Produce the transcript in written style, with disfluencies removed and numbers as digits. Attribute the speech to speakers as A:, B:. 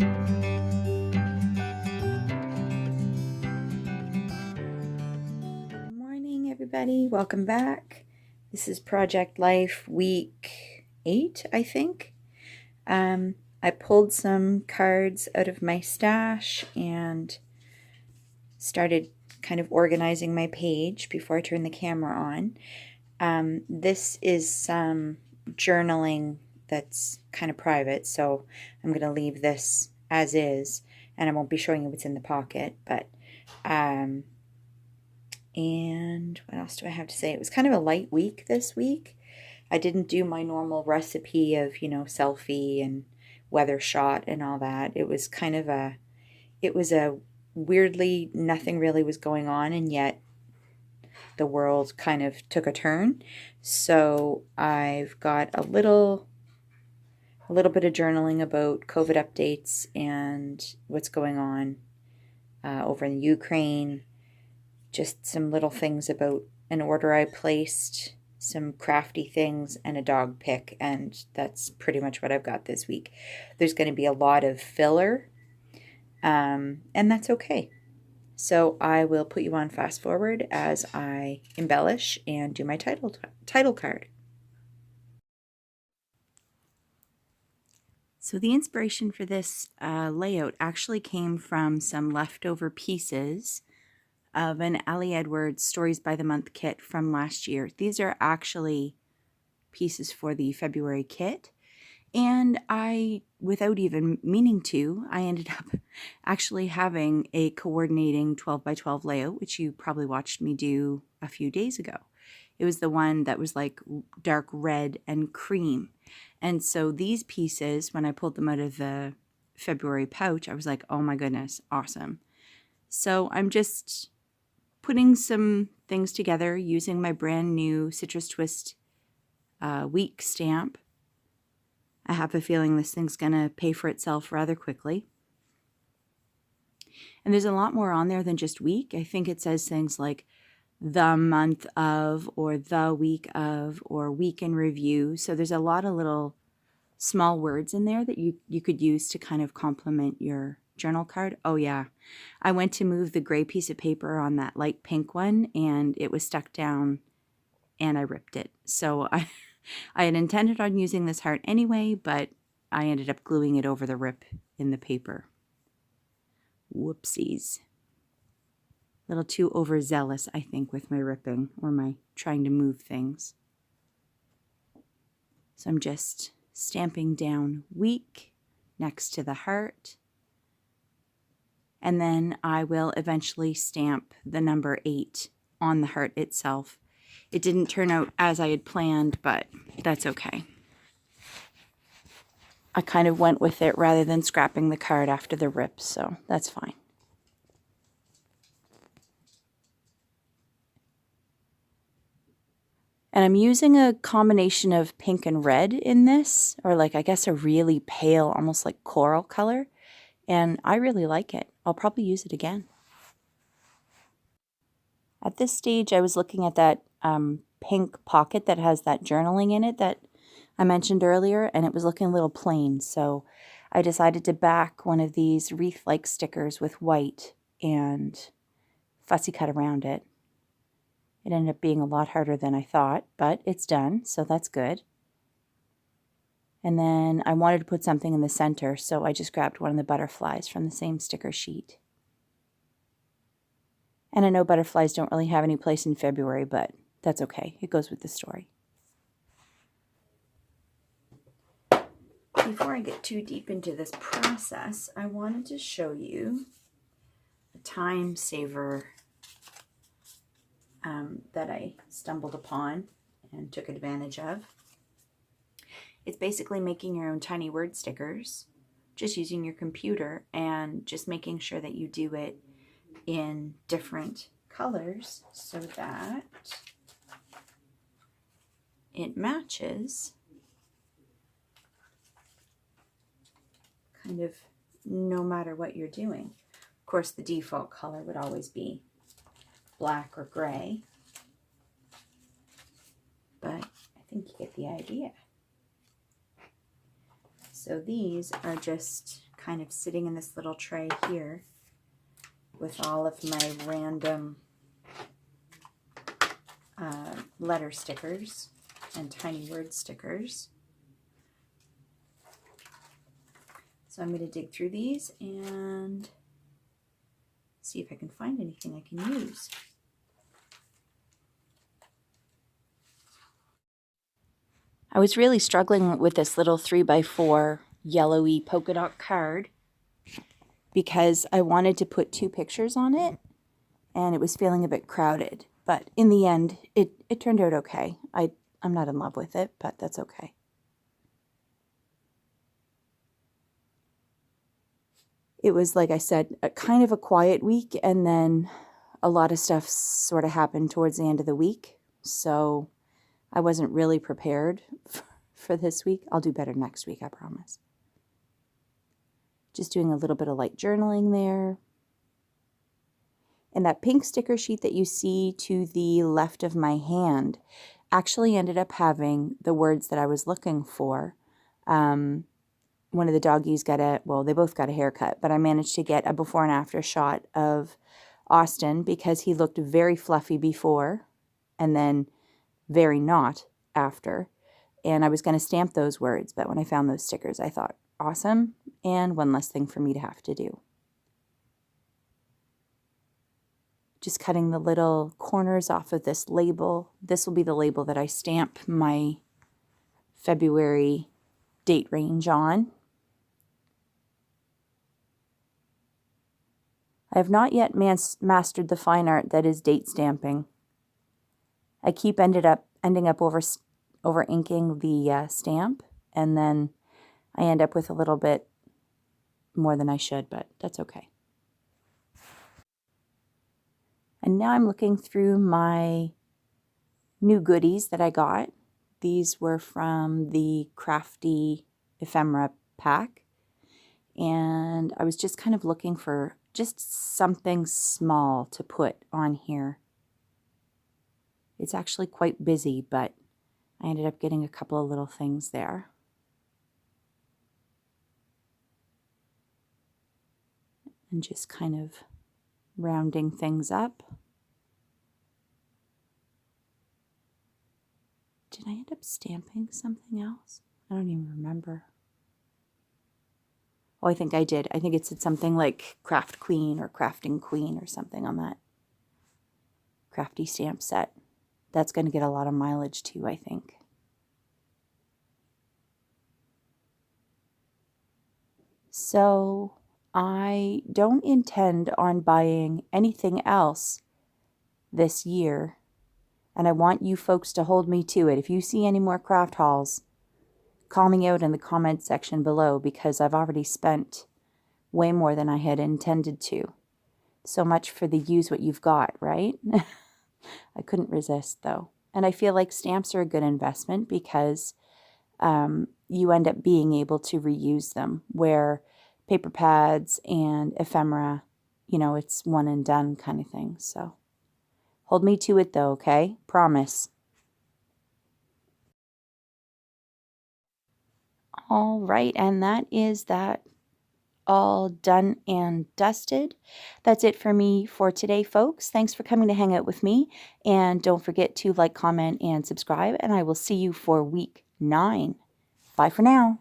A: Good morning, everybody. Welcome back. This is Project Life week 8, I think. I pulled some cards out of my stash and started kind of organizing my page before I turned the camera on. This is some journaling that's kind of private, so I'm going to leave this as is, and I won't be showing you what's in the pocket, but and what else do I have to say? It was kind of a light week this week. I didn't do my normal recipe of, selfie and weather shot and all that. It was kind of it was a weirdly, nothing really was going on, and yet the world kind of took a turn. So I've got a little bit of journaling about COVID updates and what's going on over in Ukraine. Just some little things about an order I placed, some crafty things, and a dog pic, and that's pretty much what I've got this week. There's going to be a lot of filler, and that's okay. So I will put you on fast forward as I embellish and do my title card. So the inspiration for this layout actually came from some leftover pieces of an Ali Edwards Stories by the Month kit from last year. These are actually pieces for the February kit. And I, without even meaning to, I ended up actually having a coordinating 12 by 12 layout, which you probably watched me do a few days ago. It was the one that was like dark red and cream. And so these pieces, when I pulled them out of the February pouch, I was like, oh my goodness, awesome. So I'm just putting some things together using my brand new Citrus Twist week stamp. I have a feeling this thing's going to pay for itself rather quickly. And there's a lot more on there than just week. I think it says things like the month of, or the week of, or week in review. So there's a lot of little small words in there that you could use to kind of complement your journal card. Oh yeah, I went to move the gray piece of paper on that light pink one, and it was stuck down, and I ripped it. So I had intended on using this heart anyway, but I ended up gluing it over the rip in the paper. Whoopsies. A little too overzealous, I think, with my ripping or my trying to move things. So I'm just stamping down week next to the heart. And then I will eventually stamp the number 8 on the heart itself. It didn't turn out as I had planned, but that's okay. I kind of went with it rather than scrapping the card after the rip, so that's fine. And I'm using a combination of pink and red in this, or like I guess a really pale, almost like coral color. And I really like it. I'll probably use it again. At this stage, I was looking at that pink pocket that has that journaling in it that I mentioned earlier, and it was looking a little plain. So I decided to back one of these wreath-like stickers with white and fussy cut around it. It ended up being a lot harder than I thought, but it's done, so that's good. And then I wanted to put something in the center, so I just grabbed one of the butterflies from the same sticker sheet. And I know butterflies don't really have any place in February, but that's okay. It goes with the story. Before I get too deep into this process, I wanted to show you a time saver that I stumbled upon and took advantage of. It's basically making your own tiny word stickers, just using your computer and just making sure that you do it in different colors so that it matches kind of no matter what you're doing. Of course, the default color would always be black or gray, but I think you get the idea. So these are just kind of sitting in this little tray here with all of my random letter stickers and tiny word stickers. So I'm going to dig through these and see if I can find anything I can use. I was really struggling with this little 3x4 yellowy polka dot card because I wanted to put 2 pictures on it and it was feeling a bit crowded. But in the end, it turned out okay. I'm not in love with it, but that's okay. It was, like I said, kind of a quiet week, and then a lot of stuff sort of happened towards the end of the week. So I wasn't really prepared for this week. I'll do better next week, I promise. Just doing a little bit of light journaling there. And that pink sticker sheet that you see to the left of my hand actually ended up having the words that I was looking for. One of the doggies they both got a haircut, but I managed to get a before and after shot of Austin because he looked very fluffy before and then very not after. And I was going to stamp those words, but when I found those stickers, I thought, awesome, and one less thing for me to have to do. Just cutting the little corners off of this label. This will be the label that I stamp my February date range on. I have not yet mastered the fine art that is date stamping. I keep ending up over inking the stamp, and then I end up with a little bit more than I should, but that's okay. And now I'm looking through my new goodies that I got. These were from the Crafty Ephemera pack, and I was just kind of looking for just something small to put on here. It's actually quite busy, but I ended up getting a couple of little things there. And just kind of rounding things up. Did I end up stamping something else? I don't even remember. Oh, I think I did. I think it said something like Craft Queen or Crafting Queen or something on that crafty stamp set. That's going to get a lot of mileage too, I think. So I don't intend on buying anything else this year, and I want you folks to hold me to it. If you see any more craft hauls, call me out in the comment section below, because I've already spent way more than I had intended to. So much for the use what you've got, right? I couldn't resist though. And I feel like stamps are a good investment because you end up being able to reuse them, where paper pads and ephemera, it's one and done kind of thing. So hold me to it though, okay? Promise. All right, and that is that all done and dusted. That's it for me for today, folks. Thanks for coming to hang out with me, and don't forget to like, comment, and subscribe, and I will see you for week 9. Bye for now.